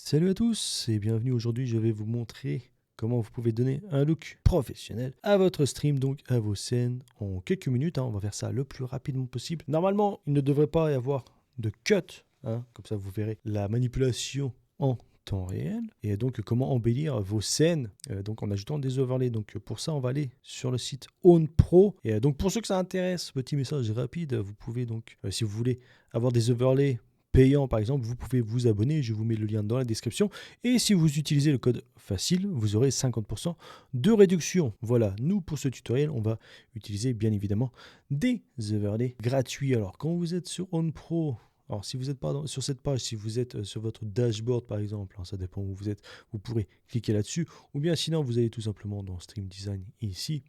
Salut à tous et bienvenue. Aujourd'hui, je vais vous montrer comment vous pouvez donner un look professionnel à votre stream, donc à vos scènes, en quelques minutes. On va faire ça le plus rapidement possible. Normalement, il ne devrait pas y avoir de cut, comme ça vous verrez la manipulation en temps réel. Et donc, comment embellir vos scènes donc en ajoutant des overlays. Donc, pour ça, on va aller sur le site Own Pro. Et donc, pour ceux que ça intéresse, petit message rapide, vous pouvez donc, si vous voulez avoir des overlays payant par exemple, vous pouvez vous abonner, je vous mets le lien dans la description. Et si vous utilisez le code facile, vous aurez 50% de réduction. Voilà, nous pour ce tutoriel, on va utiliser bien évidemment des overlays gratuits. Alors quand vous êtes sur OnPro, alors si vous n'êtes pas sur cette page, si vous êtes sur votre dashboard par exemple, ça dépend où vous êtes, vous pourrez cliquer là-dessus. Ou bien sinon, vous allez tout simplement dans Stream Design ici,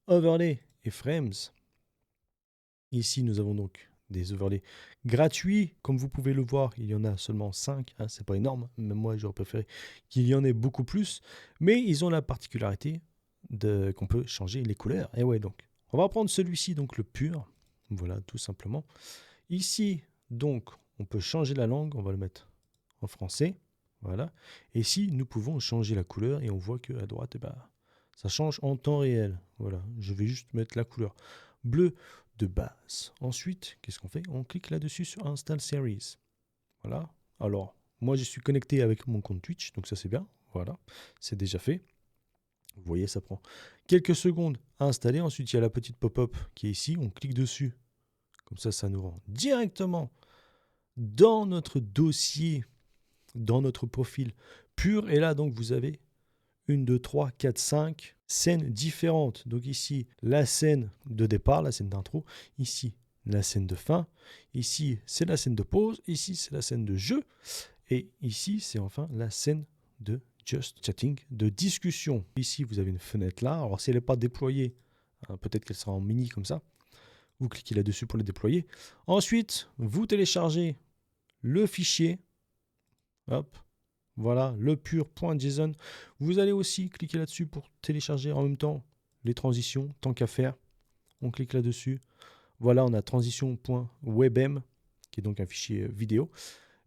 Overlay et Frames. Ici, nous avons donc des overlays gratuits. Comme vous pouvez le voir, il y en a seulement 5. C'est pas énorme. Même moi, j'aurais préféré qu'il y en ait beaucoup plus. Mais ils ont la particularité qu'on peut changer les couleurs. Et ouais, donc, on va prendre celui-ci, donc le pur. Voilà, tout simplement. Ici, donc, on peut changer la langue. On va le mettre en français. Voilà. Et ici, nous pouvons changer la couleur. Et on voit qu'à droite, ça change en temps réel. Voilà. Je vais juste mettre la couleur bleue de base. Ensuite, qu'est-ce qu'on fait? On clique là-dessus sur Install Series. Voilà. Alors, moi, je suis connecté avec mon compte Twitch, donc ça, c'est bien. Voilà, c'est déjà fait. Vous voyez, ça prend quelques secondes à installer. Ensuite, il y a la petite pop-up qui est ici. On clique dessus. Comme ça nous rend directement dans notre dossier, dans notre profil pur. Et là, donc, vous avez 1, 2, 3, 4, 5 scènes différentes. Donc ici, la scène de départ, la scène d'intro. Ici, la scène de fin. Ici, c'est la scène de pause. Ici, c'est la scène de jeu. Et ici, c'est enfin la scène de just chatting, de discussion. Ici, vous avez une fenêtre là. Alors, si elle n'est pas déployée, peut-être qu'elle sera en mini comme ça. Vous cliquez là-dessus pour le déployer. Ensuite, vous téléchargez le fichier. Hop, voilà, le pur.json. Vous allez aussi cliquer là-dessus pour télécharger en même temps les transitions, tant qu'à faire. On clique là-dessus. Voilà, on a transition.webm, qui est donc un fichier vidéo.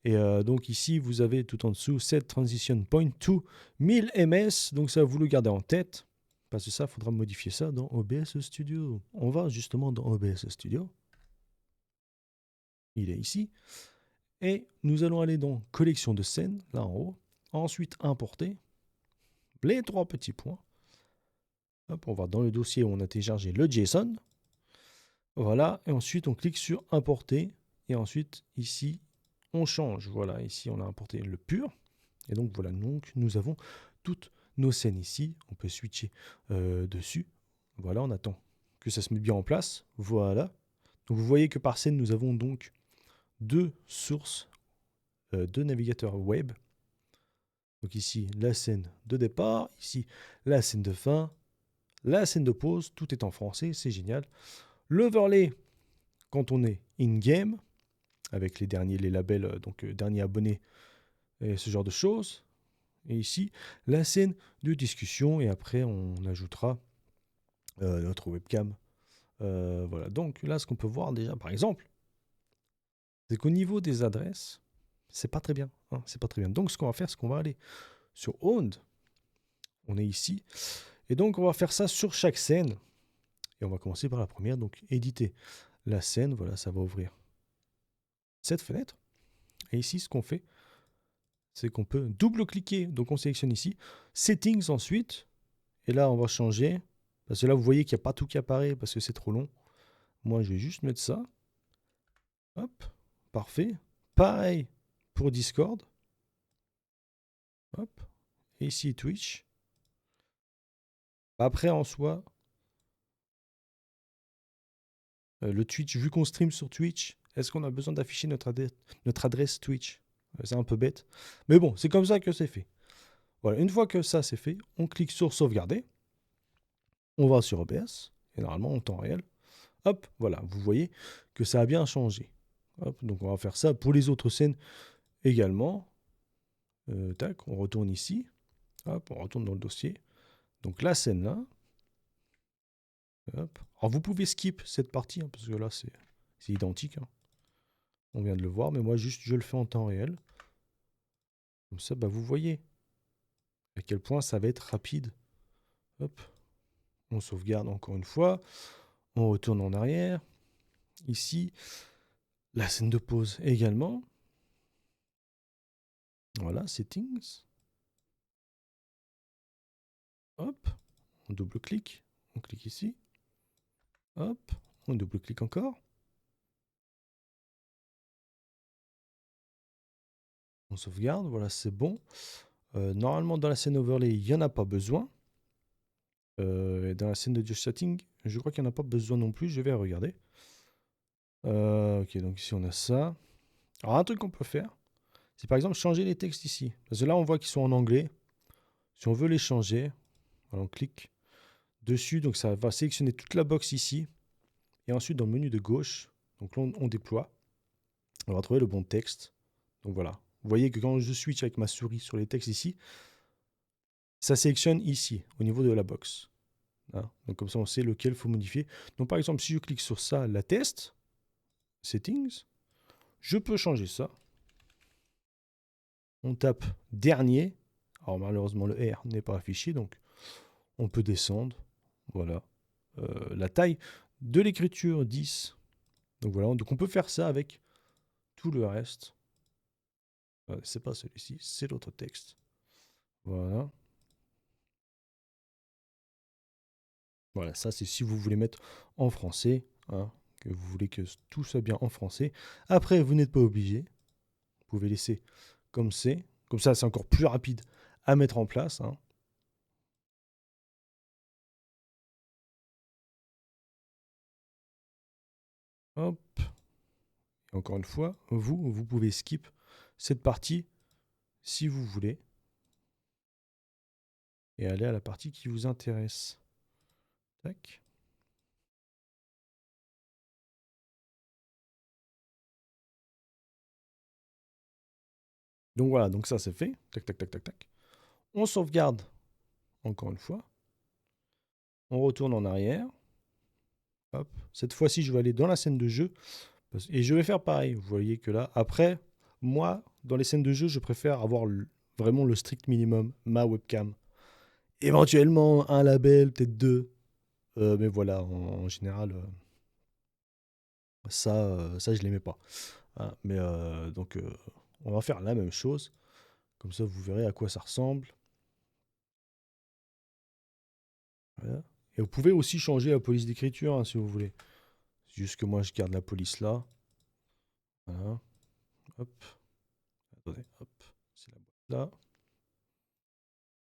Et donc ici, vous avez tout en dessous set transition point to 1000 ms. Donc ça, vous le gardez en tête. Parce que ça, il faudra modifier ça dans OBS Studio. On va justement dans OBS Studio. Il est ici. Et nous allons aller dans collection de scènes, là en haut. Ensuite, importer les 3 petits points. Hop, on va dans le dossier où on a téléchargé le JSON. Voilà, et ensuite on clique sur importer. Et ensuite, ici, on change. Voilà, ici on a importé le pur. Et donc voilà, donc nous avons toutes nos scènes ici. On peut switcher dessus. Voilà, on attend que ça se mette bien en place. Voilà. Donc vous voyez que par scène, nous avons donc 2 sources, 2 navigateurs web. Donc ici, la scène de départ. Ici, la scène de fin. La scène de pause, tout est en français, c'est génial. L'overlay, quand on est in-game, avec les labels, dernier abonné, et ce genre de choses. Et ici, la scène de discussion, et après, on ajoutera notre webcam. Voilà, donc là, ce qu'on peut voir déjà, par exemple, c'est qu'au niveau des adresses, c'est pas très bien. C'est pas très bien. Donc, ce qu'on va faire, c'est qu'on va aller sur Owned. On est ici. Et donc, on va faire ça sur chaque scène. Et on va commencer par la première, donc éditer la scène. Voilà, ça va ouvrir cette fenêtre. Et ici, ce qu'on fait, c'est qu'on peut double-cliquer. Donc, on sélectionne ici, Settings ensuite. Et là, on va changer. Parce que là, vous voyez qu'il n'y a pas tout qui apparaît parce que c'est trop long. Moi, je vais juste mettre ça. Hop, parfait. Pareil pour Discord. Hop. Et ici, Twitch. Après, en soi, le Twitch, vu qu'on stream sur Twitch, est-ce qu'on a besoin d'afficher notre adresse Twitch? C'est un peu bête. Mais bon, c'est comme ça que c'est fait. Voilà, une fois que ça c'est fait, on clique sur sauvegarder. On va sur OBS. Et normalement, en temps réel. Hop, voilà, vous voyez que ça a bien changé. Hop, donc on va faire ça pour les autres scènes également. Tac, on retourne ici. Hop, on retourne dans le dossier. Donc la scène là. Hop. Alors vous pouvez skip cette partie, parce que là c'est identique. On vient de le voir, mais moi juste je le fais en temps réel. Comme ça, bah, vous voyez à quel point ça va être rapide. Hop, on sauvegarde encore une fois. On retourne en arrière. Ici, la scène de pause également. Voilà, settings. Hop, on double-clique. On clique ici. Hop, on double-clique encore. On sauvegarde, voilà, c'est bon. Normalement, dans la scène overlay, il n'y en a pas besoin. Et dans la scène de Just Chatting, je crois qu'il n'y en a pas besoin non plus. Je vais regarder. Ok, donc ici, on a ça. Alors, un truc qu'on peut faire, c'est par exemple changer les textes ici. Parce que là, on voit qu'ils sont en anglais. Si on veut les changer, voilà, on clique dessus. Donc, ça va sélectionner toute la box ici. Et ensuite, dans le menu de gauche, donc là, on déploie. On va trouver le bon texte. Donc, voilà. Vous voyez que quand je switch avec ma souris sur les textes ici, ça sélectionne ici, au niveau de la box. Hein. Donc comme ça, on sait lequel il faut modifier. Donc par exemple, si je clique sur ça, la test, settings, je peux changer ça. On tape dernier. Alors malheureusement, le R n'est pas affiché, donc on peut descendre. Voilà. La taille de l'écriture 10. Donc voilà, donc on peut faire ça avec tout le reste. C'est pas celui-ci, c'est l'autre texte. Voilà. Voilà, ça c'est si vous voulez mettre en français, hein, que vous voulez que tout soit bien en français. Après, vous n'êtes pas obligé. Vous pouvez laisser comme c'est. Comme ça, c'est encore plus rapide à mettre en place. Hein. Hop. Et encore une fois, vous pouvez skip cette partie si vous voulez. Et aller à la partie qui vous intéresse. Tac. Donc voilà, donc ça c'est fait. Tac, tac, tac, tac, tac. On sauvegarde encore une fois. On retourne en arrière. Hop. Cette fois-ci, je vais aller dans la scène de jeu. Et je vais faire pareil. Vous voyez que là, après, moi, dans les scènes de jeu, je préfère avoir vraiment le strict minimum, ma webcam. Éventuellement, un label, peut-être deux. Mais voilà, en général, ça, je ne l'aimais pas. Hein. Mais donc, on va faire la même chose. Comme ça, vous verrez à quoi ça ressemble. Voilà. Et vous pouvez aussi changer la police d'écriture, hein, si vous voulez. C'est juste que moi, je garde la police là. Voilà. Hop. Attendez, hop. C'est la boîte là.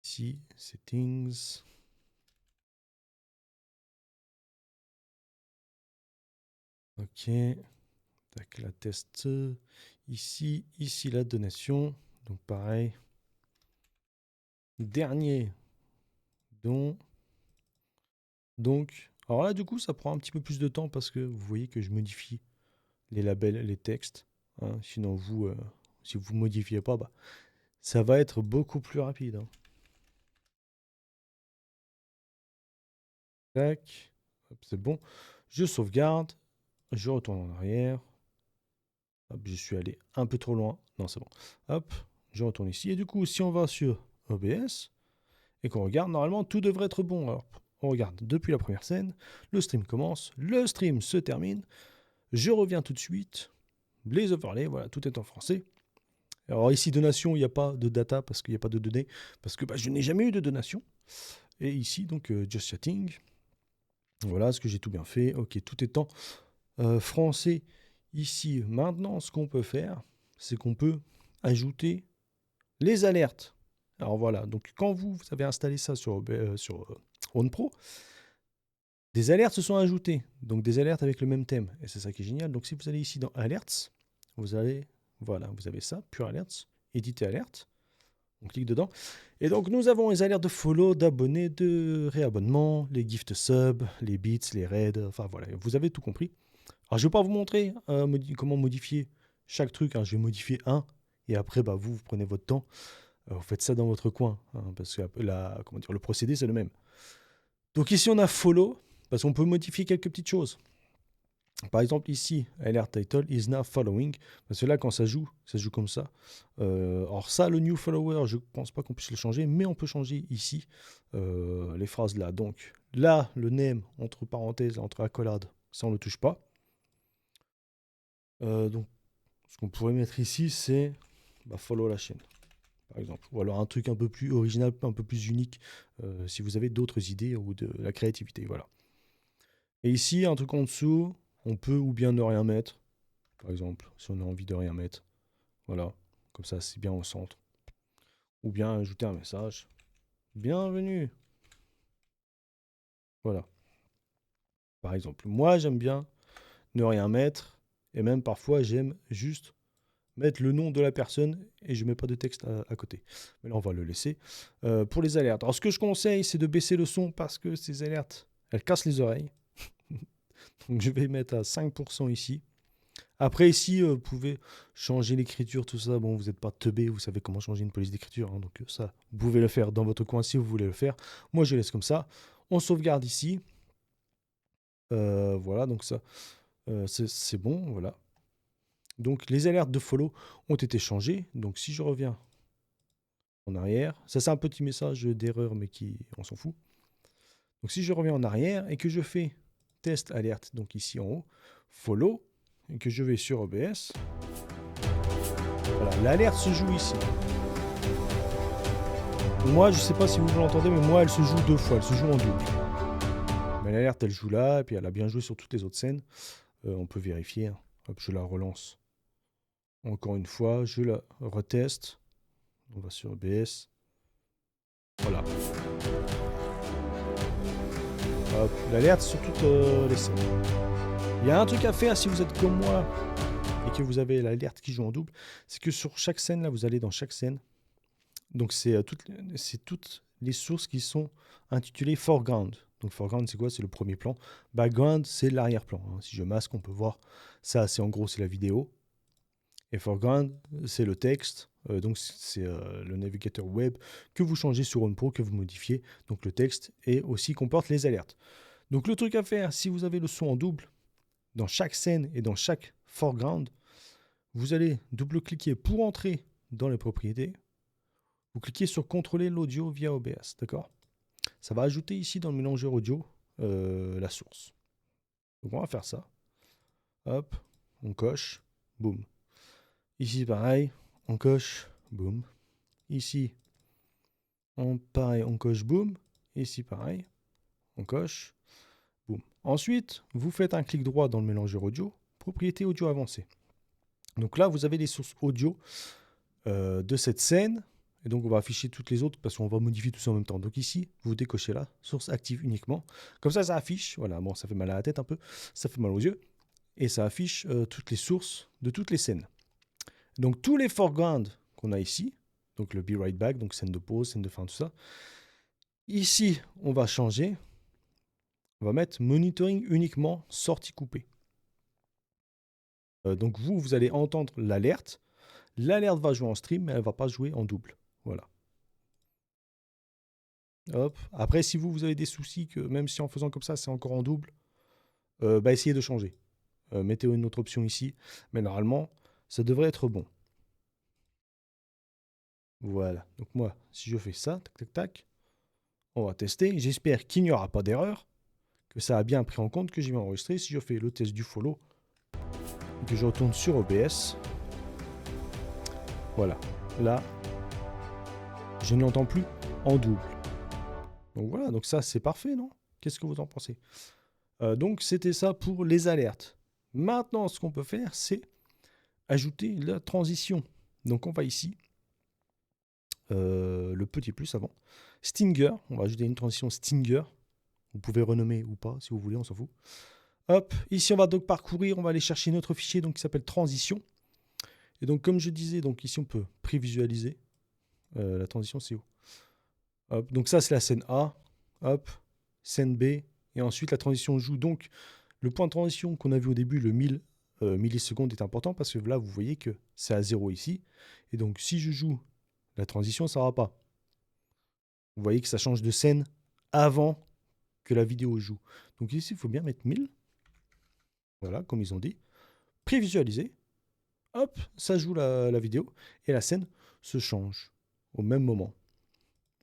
Ici, settings. Ok. Tac, la test. Ici, la donation. Donc, pareil. Dernier don. Donc, alors là, du coup, ça prend un petit peu plus de temps parce que vous voyez que je modifie les labels, les textes. Hein. Sinon, vous, si vous ne modifiez pas, bah, ça va être beaucoup plus rapide. Hein. Tac, c'est bon. Je sauvegarde. Je retourne en arrière. Hop, je suis allé un peu trop loin. Non, c'est bon. Hop, je retourne ici. Et du coup, si on va sur OBS et qu'on regarde, normalement, tout devrait être bon. Alors, on regarde depuis la première scène. Le stream commence. Le stream se termine. Je reviens tout de suite. Les overlays, voilà, tout est en français. Alors ici, donation, il n'y a pas de data parce qu'il n'y a pas de données, parce que bah, je n'ai jamais eu de donation. Et ici, donc, Just Chatting. Voilà, est-ce que j'ai tout bien fait? Ok, tout est en français ici. Maintenant, ce qu'on peut faire, c'est qu'on peut ajouter les alertes. Alors voilà, donc quand vous avez installé ça sur OnPro, des alertes se sont ajoutées. Donc des alertes avec le même thème. Et c'est ça qui est génial. Donc si vous allez ici dans Alerts, vous allez, voilà, vous avez ça, Pure Alerts, éditer Alertes. On clique dedans. Et donc, nous avons les alertes de follow, d'abonnés, de réabonnement, les gift subs, les bits, les raids. Enfin, voilà, vous avez tout compris. Alors, je ne vais pas vous montrer comment modifier chaque truc. Hein. Je vais modifier un. Et après, bah, vous prenez votre temps. Vous faites ça dans votre coin. Hein, parce que comment dire, le procédé, c'est le même. Donc, ici, on a follow. Parce qu'on peut modifier quelques petites choses. Par exemple, ici, alert title is now following. Parce que là, quand ça joue comme ça. Alors ça, le new follower, je ne pense pas qu'on puisse le changer, mais on peut changer ici les phrases là. Donc là, le name, entre parenthèses, entre accolades, ça, on ne le touche pas. Donc, ce qu'on pourrait mettre ici, c'est follow la chaîne, par exemple. Ou alors un truc un peu plus original, un peu plus unique, si vous avez d'autres idées ou de la créativité, voilà. Et ici, un truc en dessous, on peut ou bien ne rien mettre, par exemple, si on a envie de rien mettre. Voilà, comme ça, c'est bien au centre. Ou bien ajouter un message. Bienvenue. Voilà, par exemple. Moi, j'aime bien ne rien mettre, et même parfois, j'aime juste mettre le nom de la personne et je ne mets pas de texte à côté. Mais là, on va le laisser. Pour les alertes. Alors, ce que je conseille, c'est de baisser le son parce que ces alertes, elles cassent les oreilles. Donc, je vais mettre à 5% ici. Après, ici, vous pouvez changer l'écriture, tout ça. Bon, vous n'êtes pas teubé, vous savez comment changer une police d'écriture. Hein, donc, ça, vous pouvez le faire dans votre coin si vous voulez le faire. Moi, je laisse comme ça. On sauvegarde ici. Voilà, donc ça, c'est bon. Voilà. Donc, les alertes de follow ont été changées. Donc, si je reviens en arrière. Ça, c'est un petit message d'erreur, mais qui, on s'en fout. Donc, si je reviens en arrière et que je fais test alerte, donc ici en haut, follow, et que je vais sur OBS, voilà, l'alerte se joue ici. Moi, je sais pas si vous l'entendez, mais moi, elle se joue 2 fois, elle se joue en double. Mais l'alerte, elle joue là, et puis elle a bien joué sur toutes les autres scènes. On peut vérifier. Hein. Hop, je la relance. Encore une fois, je la reteste. On va sur OBS. Voilà. L'alerte sur toutes les scènes. Il y a un truc à faire si vous êtes comme moi et que vous avez l'alerte qui joue en double, c'est que sur chaque scène, là, vous allez dans chaque scène. Donc, c'est toutes les sources qui sont intitulées foreground. Donc, foreground, c'est quoi? C'est le premier plan. Background, c'est l'arrière-plan. Hein. Si je masque, on peut voir ça. C'est en gros, c'est la vidéo. Et foreground, c'est le texte. Donc, c'est le navigateur web que vous changez sur OnePro, que vous modifiez. Donc, le texte et aussi comporte les alertes. Donc, le truc à faire, si vous avez le son en double, dans chaque scène et dans chaque foreground, vous allez double-cliquer pour entrer dans les propriétés. Vous cliquez sur contrôler l'audio via OBS, d'accord? Ça va ajouter ici dans le mélangeur audio la source. Donc on va faire ça. Hop, on coche, boum. Ici pareil, on coche, boum. Ici, pareil, on coche, boum. Ici pareil, on coche, boum. Ensuite, vous faites un clic droit dans le mélangeur audio, propriété audio avancée. Donc là, vous avez les sources audio de cette scène. Et donc, on va afficher toutes les autres parce qu'on va modifier tout ça en même temps. Donc ici, vous décochez là, source active uniquement. Comme ça affiche. Voilà, bon, ça fait mal à la tête un peu. Ça fait mal aux yeux. Et ça affiche toutes les sources de toutes les scènes. Donc, tous les foregrounds qu'on a ici, donc le Be Right Back, donc scène de pause, scène de fin, tout ça. Ici, on va changer. On va mettre monitoring uniquement, sortie coupée. Donc, vous allez entendre l'alerte. L'alerte va jouer en stream, mais elle ne va pas jouer en double. Voilà. Hop. Après, si vous avez des soucis, que même si en faisant comme ça, c'est encore en double, essayez de changer. Mettez une autre option ici. Mais normalement, ça devrait être bon. Voilà. Donc moi, si je fais ça, tac, tac, tac, on va tester. J'espère qu'il n'y aura pas d'erreur, que ça a bien pris en compte que j'ai enregistré. Si je fais le test du follow, et que je retourne sur OBS, voilà. Là, je ne l'entends plus en double. Donc voilà, donc ça, c'est parfait, non? Qu'est-ce que vous en pensez? Donc c'était ça pour les alertes. Maintenant, ce qu'on peut faire, c'est ajouter la transition. Donc on va ici, le petit plus avant, Stinger, on va ajouter une transition Stinger. Vous pouvez renommer ou pas, si vous voulez, on s'en fout. Hop, ici on va donc parcourir, on va aller chercher notre fichier donc, qui s'appelle transition. Et donc comme je disais, donc ici on peut prévisualiser. La transition c'est où? Hop, donc ça c'est la scène A, hop, scène B, et ensuite la transition joue donc le point de transition qu'on a vu au début, le 1000 millisecondes est important parce que là vous voyez que c'est à 0 ici. Et donc si je joue la transition, ça ne va pas. Vous voyez que ça change de scène avant que la vidéo joue. Donc ici, il faut bien mettre 1000. Voilà, comme ils ont dit. Prévisualiser. Hop, ça joue la vidéo. Et la scène se change au même moment.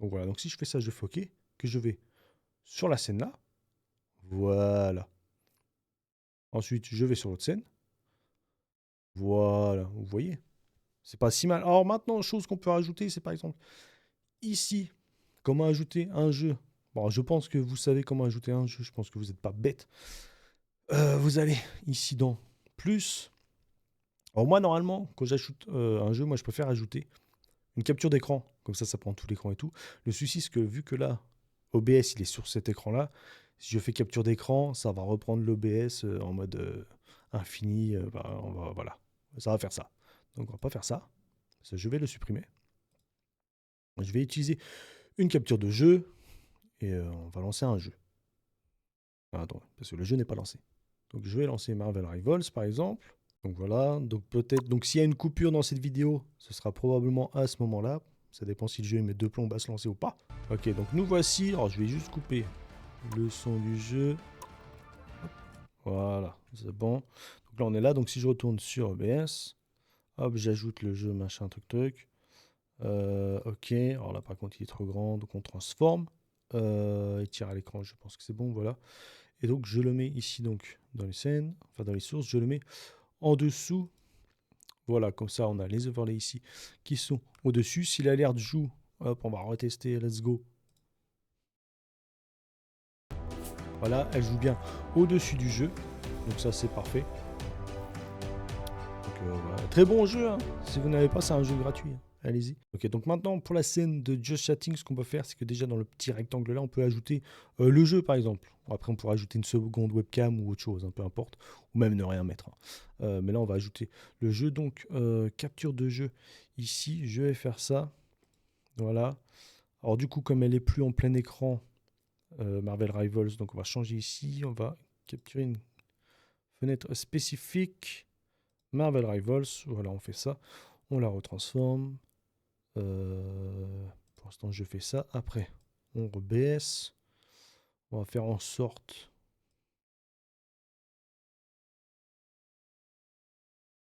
Donc voilà, donc si je fais ça, je fais OK, que je vais sur la scène là. Voilà. Ensuite, je vais sur l'autre scène. Voilà, vous voyez. C'est pas si mal. Alors maintenant, chose qu'on peut rajouter, c'est par exemple ici, comment ajouter un jeu. Bon, je pense que vous savez comment ajouter un jeu, je pense que vous n'êtes pas bête. Vous allez ici dans plus. Alors moi, normalement, quand j'ajoute un jeu, moi, je préfère ajouter une capture d'écran. Comme ça prend tout l'écran et tout. Le souci, c'est que vu que là, OBS, il est sur cet écran-là, si je fais capture d'écran, ça va reprendre l'OBS en mode infini. Voilà, ça va faire ça. Donc, on va pas faire ça. Je vais le supprimer. Je vais utiliser une capture de jeu et on va lancer un jeu. Attends, parce que le jeu n'est pas lancé. Donc, je vais lancer Marvel Rivals, par exemple. Donc voilà, donc peut-être, donc s'il y a une coupure dans cette vidéo, ce sera probablement à ce moment-là. Ça dépend si le jeu met 2 plombes à se lancer ou pas. Ok, donc nous voici. Alors je vais juste couper le son du jeu. Voilà, c'est bon. Donc là on est là. Donc si je retourne sur OBS, hop, j'ajoute le jeu machin truc truc. Ok, alors là par contre il est trop grand, donc on transforme. Il tire à l'écran, je pense que c'est bon, voilà. Et donc je le mets ici donc dans les scènes, enfin dans les sources, je le mets en dessous. Voilà, comme ça, on a les overlays ici qui sont au-dessus. Si l'alerte joue, hop, on va retester, let's go. Voilà, elle joue bien au-dessus du jeu. Donc ça, c'est parfait. Donc, voilà. Très bon jeu, hein. Si vous n'avez pas, c'est un jeu gratuit, hein. Allez-y. Ok, donc maintenant, pour la scène de Just Chatting, ce qu'on peut faire, c'est que déjà dans le petit rectangle là, on peut ajouter le jeu, par exemple. Après, on pourra ajouter une seconde webcam ou autre chose, hein, peu importe. Ou même ne rien mettre, hein. Mais là, on va ajouter le jeu. Donc, capture de jeu. Ici, je vais faire ça. Voilà. Alors, du coup, comme elle est plus en plein écran, Marvel Rivals, donc on va changer ici. On va capturer une fenêtre spécifique. Marvel Rivals. Voilà, on fait ça. On la retransforme. Pour l'instant, je fais ça. Après, on rebaisse. On va faire en sorte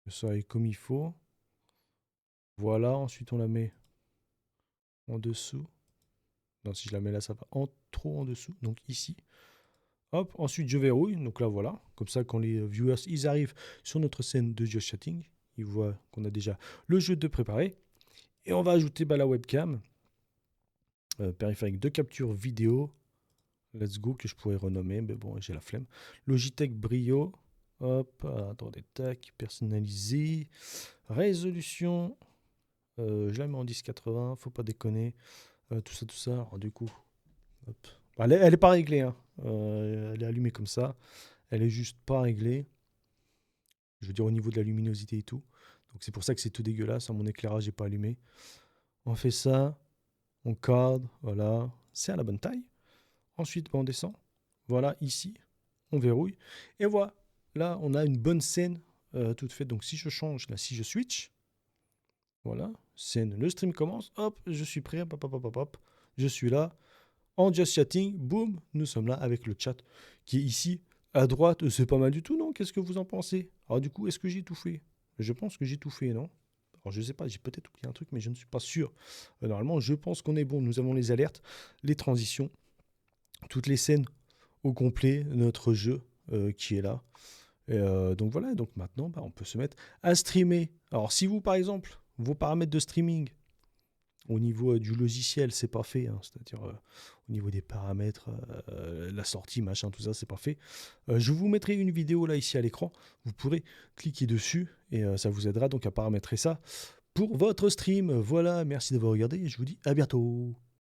que ça aille comme il faut. Voilà. Ensuite, on la met en dessous. Non, si je la mets là, ça va trop en dessous. Donc ici. Hop. Ensuite, je verrouille. Donc là, voilà. Comme ça, quand les viewers ils arrivent sur notre scène de Just Chatting, ils voient qu'on a déjà le jeu de préparé. Et on va ajouter la webcam. Périphérique de capture vidéo. Let's go, que je pourrais renommer, mais bon, j'ai la flemme. Logitech Brio. Hop, attendez, tac, personnalisé. Résolution. Je la mets en 1080, faut pas déconner. Tout ça. Alors, du coup, hop. Elle est pas réglée, hein. Elle est allumée comme ça. Elle est juste pas réglée. Je veux dire, au niveau de la luminosité et tout. Donc, c'est pour ça que c'est tout dégueulasse. Mon éclairage n'est pas allumé. On fait ça. On cadre. Voilà. C'est à la bonne taille. Ensuite, on descend. Voilà, ici, on verrouille. Et voilà, là, on a une bonne scène toute faite. Donc, si je change, là, si je switch, voilà, scène, le stream commence. Hop, je suis prêt. Hop, hop, hop, hop, hop. Je suis là. En Just Chatting, boum, nous sommes là avec le chat qui est ici à droite. C'est pas mal du tout, non? Qu'est-ce que vous en pensez? Alors, du coup, est-ce que j'ai tout fait? Je pense que j'ai tout fait, non? Alors, je sais pas, j'ai peut-être oublié un truc, mais je ne suis pas sûr. Normalement, je pense qu'on est bon. Nous avons les alertes, les transitions, toutes les scènes au complet, notre jeu qui est là. Et donc voilà, donc maintenant, on peut se mettre à streamer. Alors, si vous, par exemple, vos paramètres de streaming, au niveau du logiciel, c'est pas fait, hein, c'est-à-dire au niveau des paramètres, la sortie, machin, tout ça, c'est pas fait. Je vous mettrai une vidéo là, ici à l'écran. Vous pourrez cliquer dessus et ça vous aidera donc à paramétrer ça pour votre stream. Voilà, merci d'avoir regardé et je vous dis à bientôt.